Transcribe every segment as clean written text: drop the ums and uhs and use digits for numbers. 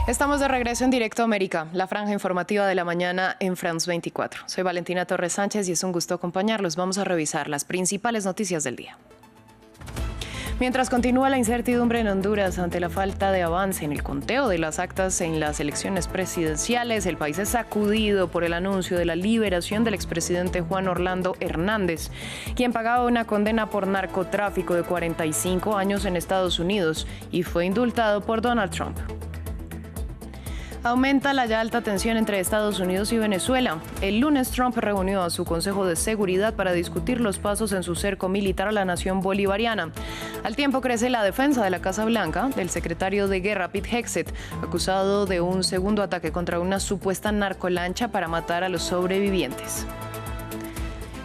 Estamos de regreso en Directo América, la franja informativa de la mañana en France 24. Soy Valentina Torres Sánchez y es un gusto acompañarlos. Vamos a revisar las principales noticias del día. Mientras continúa la incertidumbre en Honduras ante la falta de avance en el conteo de las actas en las elecciones presidenciales, el país es sacudido por el anuncio de la liberación del expresidente Juan Orlando Hernández, quien pagaba una condena por narcotráfico de 45 años en Estados Unidos y fue indultado por Donald Trump. Aumenta la ya alta tensión entre Estados Unidos y Venezuela. El lunes Trump reunió a su Consejo de Seguridad para discutir los pasos en su cerco militar a la nación bolivariana. Al tiempo crece la defensa de la Casa Blanca del secretario de Guerra Pete Hegseth, acusado de un segundo ataque contra una supuesta narcolancha para matar a los sobrevivientes.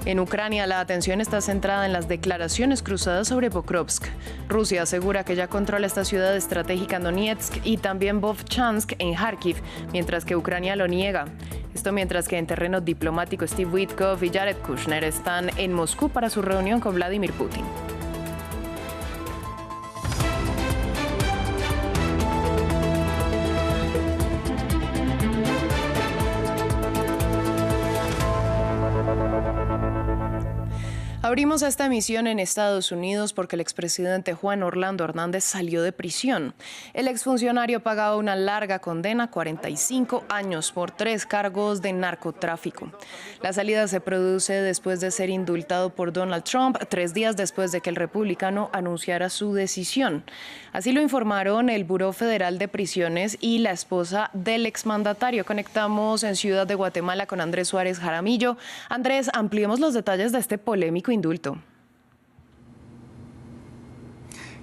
En Ucrania, la atención está centrada en las declaraciones cruzadas sobre Pokrovsk. Rusia asegura que ya controla esta ciudad estratégica en Donetsk y también Vovchansk en Kharkiv, mientras que Ucrania lo niega. Esto mientras que en terreno diplomático Steve Witkoff y Jared Kushner están en Moscú para su reunión con Vladimir Putin. Abrimos esta emisión en Estados Unidos porque el expresidente Juan Orlando Hernández salió de prisión. El exfuncionario pagaba una larga condena, 45 años, por 3 cargos de narcotráfico. La salida se produce después de ser indultado por Donald Trump, 3 días después de que el republicano anunciara su decisión. Así lo informaron el Buró Federal de Prisiones y la esposa del exmandatario. Conectamos en Ciudad de Guatemala con Andrés Suárez Jaramillo. Andrés, ampliemos los detalles de este polémico indulto.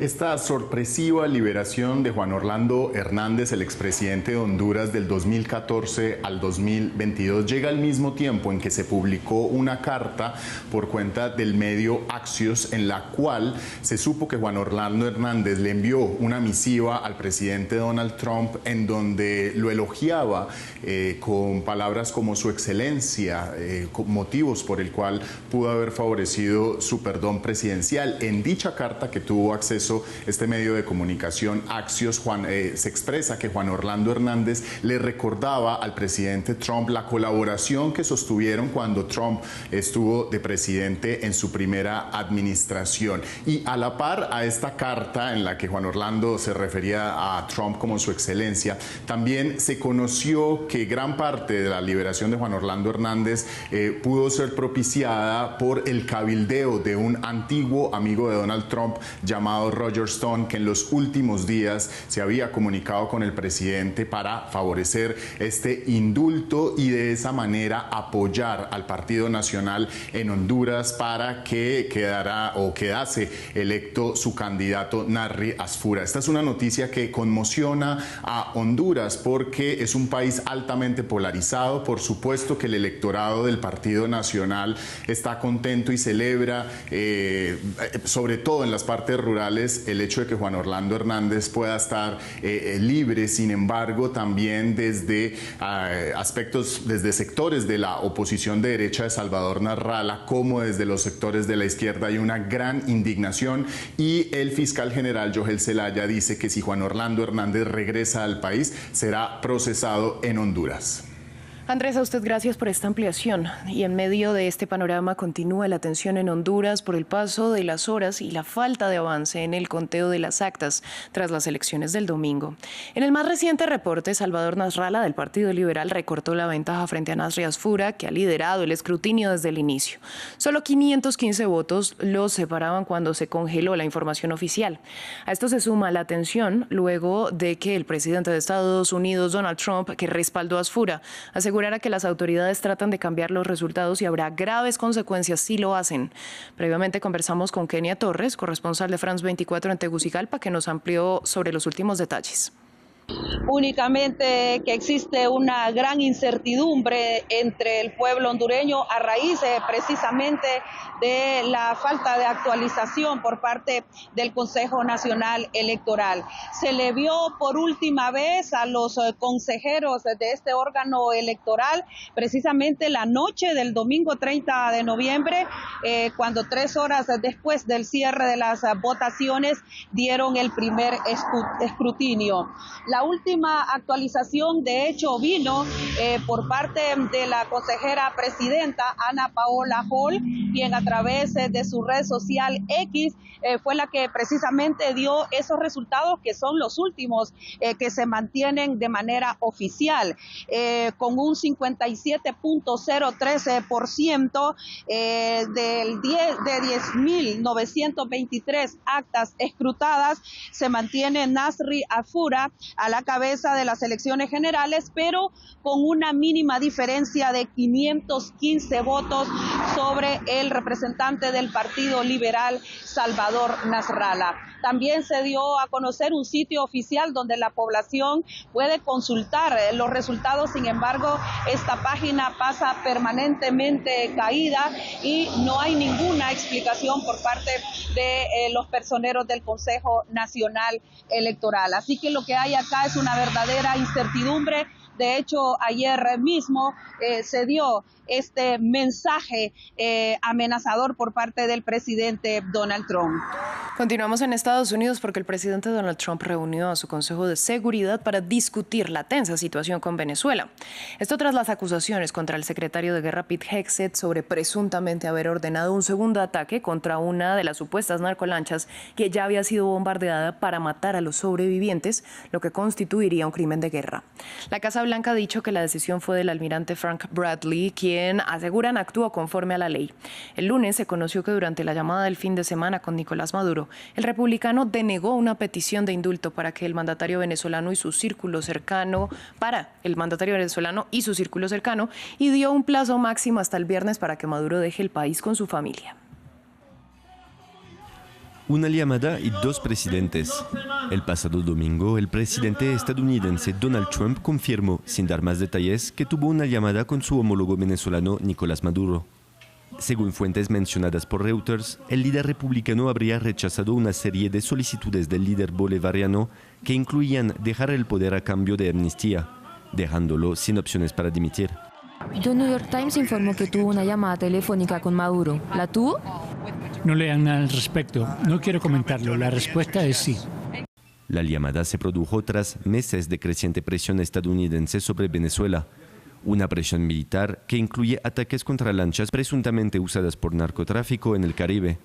Esta sorpresiva liberación de Juan Orlando Hernández, el expresidente de Honduras del 2014 al 2022, llega al mismo tiempo en que se publicó una carta por cuenta del medio Axios en la cual se supo que Juan Orlando Hernández le envió una misiva al presidente Donald Trump en donde lo elogiaba con palabras como su excelencia, con motivos por el cual pudo haber favorecido su perdón presidencial. En dicha carta que tuvo acceso este medio de comunicación Axios, se expresa que Juan Orlando Hernández le recordaba al presidente Trump la colaboración que sostuvieron cuando Trump estuvo de presidente en su primera administración. Y a la par a esta carta en la que Juan Orlando se refería a Trump como su excelencia, también se conoció que gran parte de la liberación de Juan Orlando Hernández pudo ser propiciada por el cabildeo de un antiguo amigo de Donald Trump llamado Roger Stone, que en los últimos días se había comunicado con el presidente para favorecer este indulto y de esa manera apoyar al Partido Nacional en Honduras para que quedase electo su candidato Narri Asfura. Esta es una noticia que conmociona a Honduras porque es un país altamente polarizado. Por supuesto que el electorado del Partido Nacional está contento y celebra, sobre todo en las partes rurales, el hecho de que Juan Orlando Hernández pueda estar libre. Sin embargo, también desde desde sectores de la oposición de derecha de Salvador Narrala, como desde los sectores de la izquierda, hay una gran indignación y el fiscal general Joel Zelaya dice que si Juan Orlando Hernández regresa al país, será procesado en Honduras. Andrés, a usted gracias por esta ampliación. Y en medio de este panorama continúa la tensión en Honduras por el paso de las horas y la falta de avance en el conteo de las actas tras las elecciones del domingo. En el más reciente reporte, Salvador Nasralla del Partido Liberal recortó la ventaja frente a Narri Asfura, que ha liderado el escrutinio desde el inicio. Solo 515 votos los separaban cuando se congeló la información oficial. A esto se suma la tensión luego de que el presidente de Estados Unidos, Donald Trump, que respaldó a Asfura, asegurara que las autoridades tratan de cambiar los resultados y habrá graves consecuencias si lo hacen. Previamente conversamos con Kenia Torres, corresponsal de France 24 en Tegucigalpa, que nos amplió sobre los últimos detalles. Únicamente que existe una gran incertidumbre entre el pueblo hondureño a raíz precisamente de la falta de actualización por parte del Consejo Nacional Electoral. Se le vio por última vez a los consejeros de este órgano electoral precisamente la noche del domingo 30 de noviembre, cuando 3 horas después del cierre de las votaciones dieron el primer escrutinio. La La última actualización, de hecho, vino por parte de la consejera presidenta Ana Paola Hall, quien a través de su red social X fue la que precisamente dio esos resultados que son los últimos que se mantienen de manera oficial, con un 57.013% de 10.923 actas escrutadas. Se mantiene Nasri Afura a la cabeza de las elecciones generales, pero con una mínima diferencia de 515 votos sobre el representante del Partido Liberal, Salvador Nasrallah. También se dio a conocer un sitio oficial donde la población puede consultar los resultados. Sin embargo, esta página pasa permanentemente caída y no hay ninguna explicación por parte de los personeros del Consejo Nacional Electoral. Así que lo que hay acá es una verdadera incertidumbre. De hecho, ayer mismo se dio este mensaje amenazador por parte del presidente Donald Trump. Continuamos en Estados Unidos porque el presidente Donald Trump reunió a su Consejo de Seguridad para discutir la tensa situación con Venezuela. Esto tras las acusaciones contra el secretario de Guerra Pete Hegseth sobre presuntamente haber ordenado un segundo ataque contra una de las supuestas narcolanchas que ya había sido bombardeada para matar a los sobrevivientes, lo que constituiría un crimen de guerra. La Casa Blanca ha dicho que la decisión fue del almirante Frank Bradley, quien aseguran actuó conforme a la ley. El lunes se conoció que durante la llamada del fin de semana con Nicolás Maduro, el republicano denegó una petición de indulto para el mandatario venezolano y su círculo cercano, y dio un plazo máximo hasta el viernes para que Maduro deje el país con su familia. Una llamada y dos presidentes. El pasado domingo, el presidente estadounidense Donald Trump confirmó, sin dar más detalles, que tuvo una llamada con su homólogo venezolano Nicolás Maduro. Según fuentes mencionadas por Reuters, el líder republicano habría rechazado una serie de solicitudes del líder bolivariano que incluían dejar el poder a cambio de amnistía, dejándolo sin opciones para dimitir. The New York Times informó que tuvo una llamada telefónica con Maduro. ¿La tuvo? No lean nada al respecto. No quiero comentarlo. La respuesta es sí. La llamada se produjo tras meses de creciente presión estadounidense sobre Venezuela. Una presión militar que incluye ataques contra lanchas presuntamente usadas por narcotráfico en el Caribe,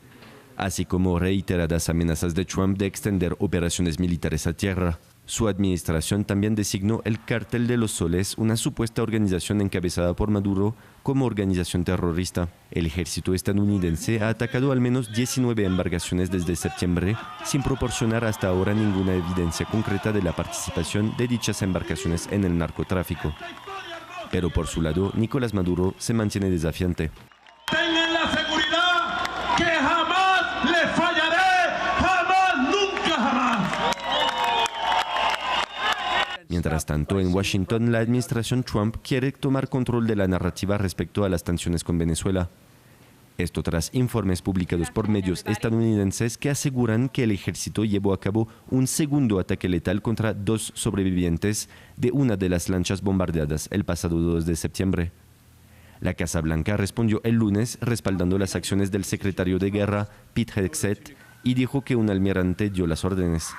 así como reiteradas amenazas de Trump de extender operaciones militares a tierra. Su administración también designó el Cártel de los Soles, una supuesta organización encabezada por Maduro, como organización terrorista. El ejército estadounidense ha atacado al menos 19 embarcaciones desde septiembre, sin proporcionar hasta ahora ninguna evidencia concreta de la participación de dichas embarcaciones en el narcotráfico. Pero por su lado, Nicolás Maduro se mantiene desafiante. Tengan la seguridad que jamás les fallaré, jamás, nunca jamás. Mientras tanto, en Washington, la administración Trump quiere tomar control de la narrativa respecto a las tensiones con Venezuela. Esto tras informes publicados por medios estadounidenses que aseguran que el ejército llevó a cabo un segundo ataque letal contra 2 sobrevivientes de una de las lanchas bombardeadas el pasado 2 de septiembre. La Casa Blanca respondió el lunes respaldando las acciones del secretario de Guerra, Pete Hegseth, y dijo que un almirante dio las órdenes.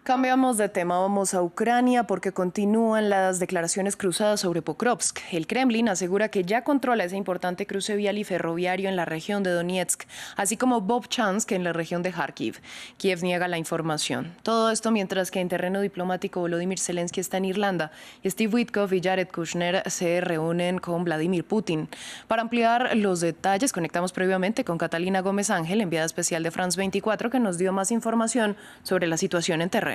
Cambiamos de tema, vamos a Ucrania porque continúan las declaraciones cruzadas sobre Pokrovsk. El Kremlin asegura que ya controla ese importante cruce vial y ferroviario en la región de Donetsk, así como Vovchansk en la región de Kharkiv. Kiev niega la información. Todo esto mientras que en terreno diplomático Volodymyr Zelensky está en Irlanda y Steve Witkoff y Jared Kushner se reúnen con Vladimir Putin. Para ampliar los detalles, conectamos previamente con Catalina Gómez Ángel, enviada especial de France 24, que nos dio más información sobre la situación en terreno.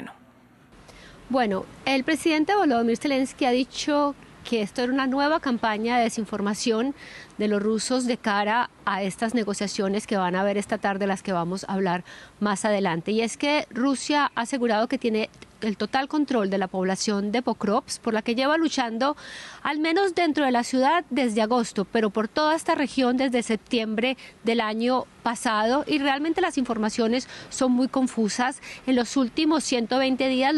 Bueno, el presidente Volodymyr Zelensky ha dicho que esto era una nueva campaña de desinformación de los rusos de cara a estas negociaciones que van a haber esta tarde, las que vamos a hablar más adelante. Y es que Rusia ha asegurado que tiene el total control de la población de Pokrovsk, por la que lleva luchando al menos dentro de la ciudad desde agosto, pero por toda esta región desde septiembre del año pasado y realmente las informaciones son muy confusas. En los últimos 120 días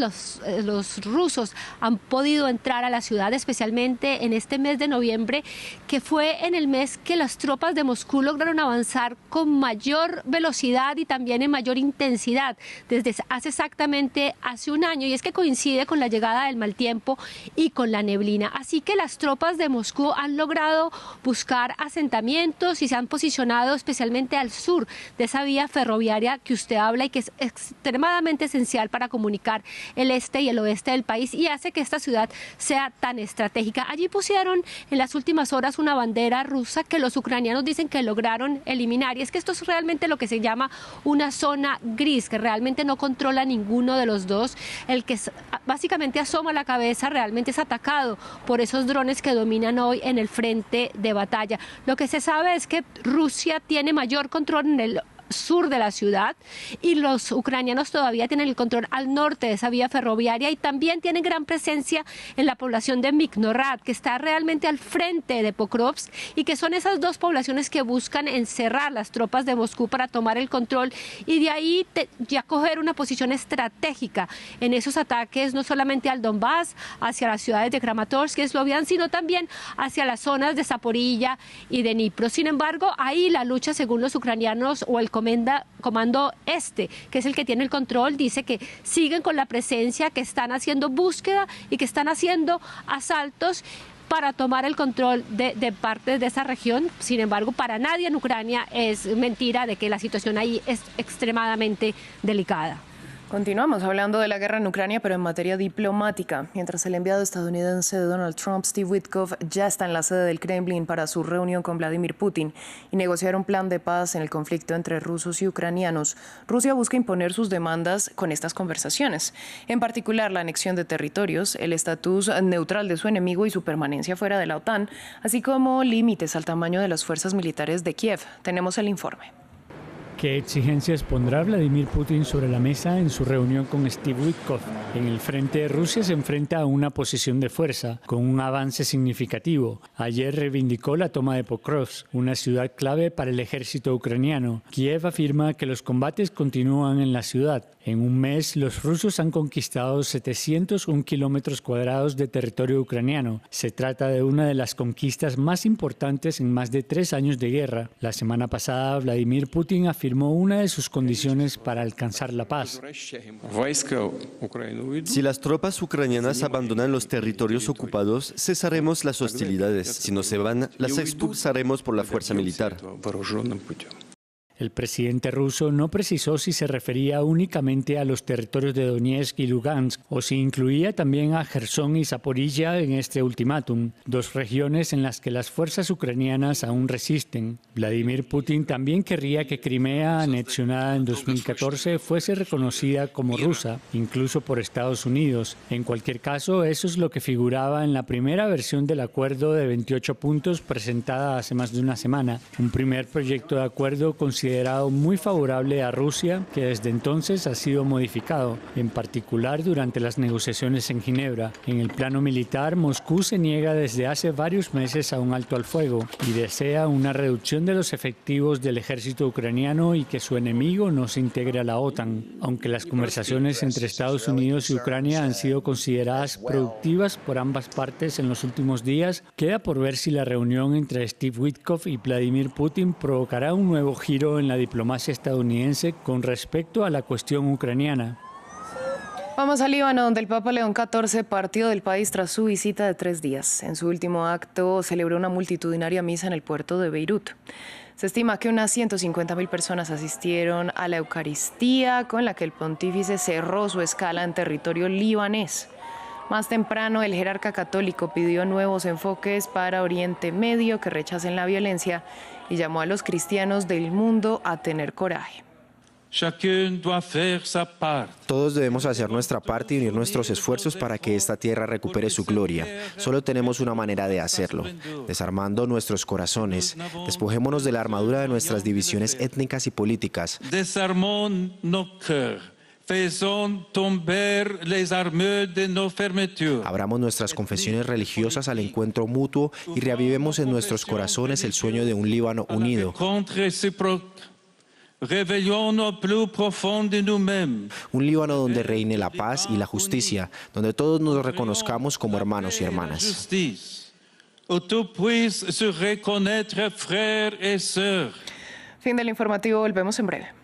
los rusos han podido entrar a la ciudad, especialmente en este mes de noviembre, que fue en el mes que las tropas de Moscú lograron avanzar con mayor velocidad y también en mayor intensidad desde hace exactamente hace un año, y es que coincide con la llegada del mal tiempo y con la neblina. Así que las tropas de Moscú han logrado buscar asentamientos y se han posicionado especialmente al sur de esa vía ferroviaria que usted habla y que es extremadamente esencial para comunicar el este y el oeste del país y hace que esta ciudad sea tan estratégica. Allí pusieron en las últimas horas una bandera rusa que los ucranianos dicen que lograron eliminar, y es que esto es realmente lo que se llama una zona gris, que realmente no controla ninguno de los dos. El que básicamente asoma la cabeza realmente es atacado por esos drones que dominan hoy en el frente de batalla. Lo que se sabe es que Rusia tiene mayor control en el sur de la ciudad y los ucranianos todavía tienen el control al norte de esa vía ferroviaria y también tienen gran presencia en la población de Mignorad, que está realmente al frente de Pokrovsk, y que son esas dos poblaciones que buscan encerrar las tropas de Moscú para tomar el control y de ahí ya coger una posición estratégica en esos ataques, no solamente al Donbass, hacia las ciudades de Kramatorsk y Sloviansk, sino también hacia las zonas de Zaporilla y de Dnipro. Sin embargo, ahí la lucha, según los ucranianos o el comando este, que es el que tiene el control, dice que siguen con la presencia, que están haciendo búsqueda y que están haciendo asaltos para tomar el control de partes de esa región. Sin embargo, para nadie en Ucrania es mentira de que la situación ahí es extremadamente delicada. Continuamos hablando de la guerra en Ucrania, pero en materia diplomática. Mientras el enviado estadounidense de Donald Trump, Steve Witkoff, ya está en la sede del Kremlin para su reunión con Vladimir Putin y negociar un plan de paz en el conflicto entre rusos y ucranianos, Rusia busca imponer sus demandas con estas conversaciones. En particular, la anexión de territorios, el estatus neutral de su enemigo y su permanencia fuera de la OTAN, así como límites al tamaño de las fuerzas militares de Kiev. Tenemos el informe. ¿Qué exigencias pondrá Vladimir Putin sobre la mesa en su reunión con Steve Witkoff? En el frente, Rusia se enfrenta a una posición de fuerza, con un avance significativo. Ayer reivindicó la toma de Pokrovsk, una ciudad clave para el ejército ucraniano. Kiev afirma que los combates continúan en la ciudad. En un mes, los rusos han conquistado 701 kilómetros cuadrados de territorio ucraniano. Se trata de una de las conquistas más importantes en más de 3 años de guerra. La semana pasada, Vladimir Putin afirmó una de sus condiciones para alcanzar la paz. Si las tropas ucranianas abandonan los territorios ocupados, cesaremos las hostilidades. Si no se van, las expulsaremos por la fuerza militar. El presidente ruso no precisó si se refería únicamente a los territorios de Donetsk y Lugansk o si incluía también a Jersón y Zaporilla en este ultimátum, 2 regiones en las que las fuerzas ucranianas aún resisten. Vladimir Putin también querría que Crimea, anexionada en 2014, fuese reconocida como rusa, incluso por Estados Unidos. En cualquier caso, eso es lo que figuraba en la primera versión del acuerdo de 28 puntos presentada hace más de una semana, un primer proyecto de acuerdo considerado muy favorable a Rusia, que desde entonces ha sido modificado, en particular durante las negociaciones en Ginebra. En el plano militar, Moscú se niega desde hace varios meses a un alto al fuego y desea una reducción de los efectivos del ejército ucraniano y que su enemigo no se integre a la OTAN. Aunque las conversaciones entre Estados Unidos y Ucrania han sido consideradas productivas por ambas partes en los últimos días, queda por ver si la reunión entre Steve Witkoff y Vladimir Putin provocará un nuevo giro en la diplomacia estadounidense con respecto a la cuestión ucraniana. Vamos al Líbano, donde el Papa León XIV partió del país tras su visita de 3 días. En su último acto celebró una multitudinaria misa en el puerto de Beirut. Se estima que unas 150.000 personas asistieron a la Eucaristía, con la que el pontífice cerró su escala en territorio libanés. Más temprano, el jerarca católico pidió nuevos enfoques para Oriente Medio que rechacen la violencia y llamó a los cristianos del mundo a tener coraje. Todos debemos hacer nuestra parte y unir nuestros esfuerzos para que esta tierra recupere su gloria. Solo tenemos una manera de hacerlo, desarmando nuestros corazones. Despojémonos de la armadura de nuestras divisiones étnicas y políticas. Abramos nuestras confesiones religiosas al encuentro mutuo y reavivemos en nuestros corazones el sueño de un Líbano unido. Un Líbano donde reine la paz y la justicia, donde todos nos reconozcamos como hermanos y hermanas. Fin del informativo, volvemos en breve.